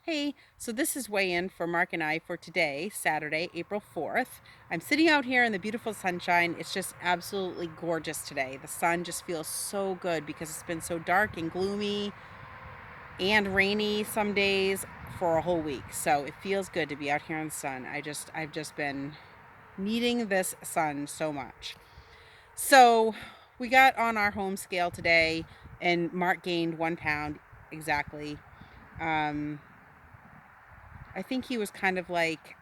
Hey, so this is weigh-in for Mark and I for today, Saturday, April 4th. I'm sitting out here in the beautiful sunshine. It's just absolutely gorgeous today. The sun just feels so good because it's been so dark and gloomy and rainy some days for a whole week. So it feels good to be out here in the sun. I've just been needing this sun so much. So we got on our home scale today and Mark gained 1 pound exactly. Um, I think he was kind of like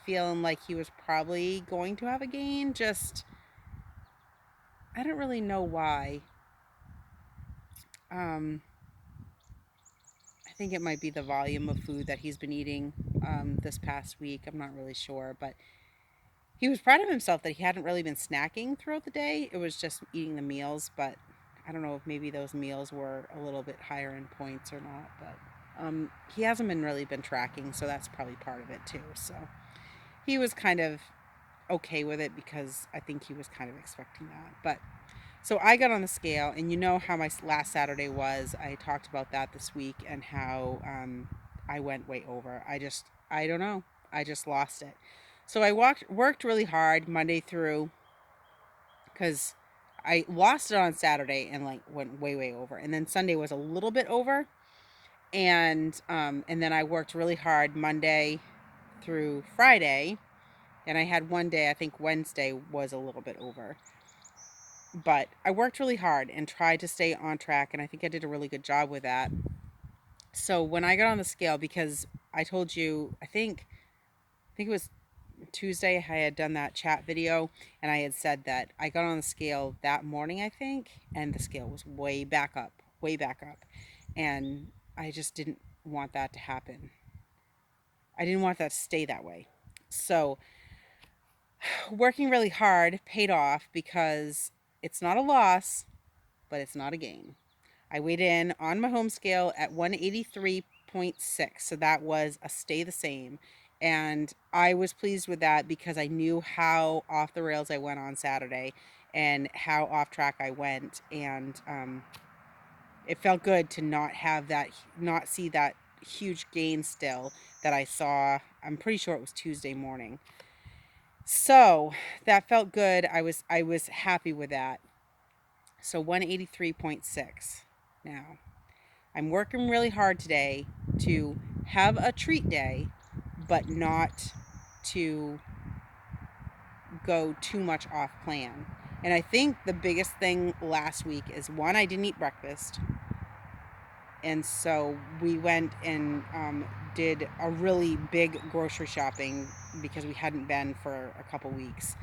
feeling like he was probably going to have a gain. Just, I don't really know why. Um, I think it might be the volume of food that he's been eating this past week. I'm not really sure, but he was proud of himself that he hadn't really been snacking throughout the day. It was just eating the meals, but I don't know if maybe those meals were a little bit higher in points or not. But he hasn't been really been tracking, so that's probably part of it too. So he was kind of okay with it because I think he was kind of expecting that. But so I got on the scale, and you know how my last Saturday was. I talked about that this week and how I went way over. I don't know. I just lost it. So I worked really hard Monday through because I lost it on Saturday and like went way over, and then Sunday was a little bit over, and then I worked really hard Monday through Friday, and I had one day, I think Wednesday was a little bit over. But I worked really hard and tried to stay on track, and I think I did a really good job with that. So when I got on the scale, because I told you, I think it was Tuesday, I had done that chat video, and I had said that I got on the scale that morning, I think, and the scale was way back up, and I just didn't want that to happen. I didn't want that to stay that way. So working really hard paid off because it's not a loss, but it's not a gain. I weighed in on my home scale at 183.6. So that was a stay the same. And I was pleased with that because I knew how off the rails I went on Saturday and how off track I went. And it felt good to not see that huge gain still that I saw. I'm pretty sure it was Tuesday morning. So that felt good. I was happy with that. So 183.6 now. I'm working really hard today to have a treat day, but not to go too much off plan. And I think the biggest thing last week is one, I didn't eat breakfast. And so we went and did a really big grocery shopping because we hadn't been for a couple weeks.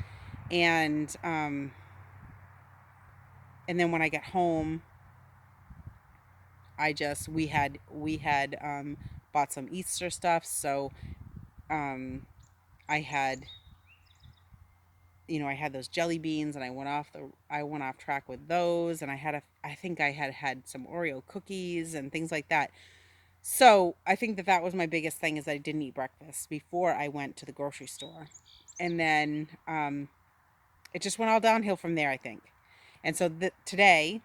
And and then when I got home, we had bought some Easter stuff. So um, I had I had those jelly beans, and I went off track with those, and I think I had some Oreo cookies and things like that. So I think that was my biggest thing is I didn't eat breakfast before I went to the grocery store, and then it just went all downhill from there, I think. And so today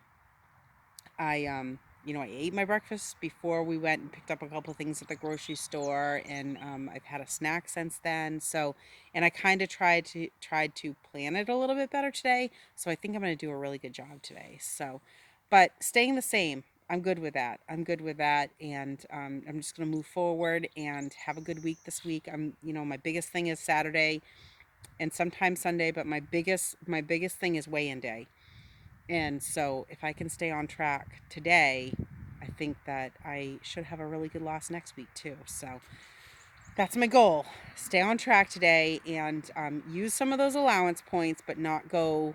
I ate my breakfast before we went and picked up a couple of things at the grocery store, and I've had a snack since then. So, and I kind of tried to plan it a little bit better today. So I think I'm going to do a really good job today. So, but staying the same, I'm good with that. I'm good with that, and I'm just going to move forward and have a good week this week. My biggest thing is Saturday and sometimes Sunday, but my biggest thing is weigh-in day. And so if I can stay on track today, I think that I should have a really good loss next week too. So that's my goal. Stay on track today and use some of those allowance points, but not go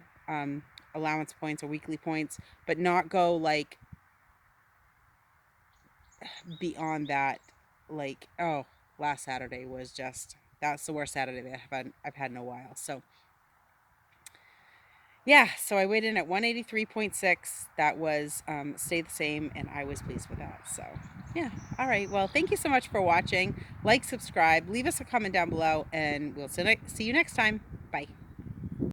allowance points or weekly points, but not go like beyond that. Like, oh, last Saturday was just that's the worst Saturday that I've had in a while. So yeah, so I weighed in at 183.6. That was stayed the same, and I was pleased with that. So, yeah. All right. Well, thank you so much for watching. Like, subscribe, leave us a comment down below, and we'll see you next time. Bye.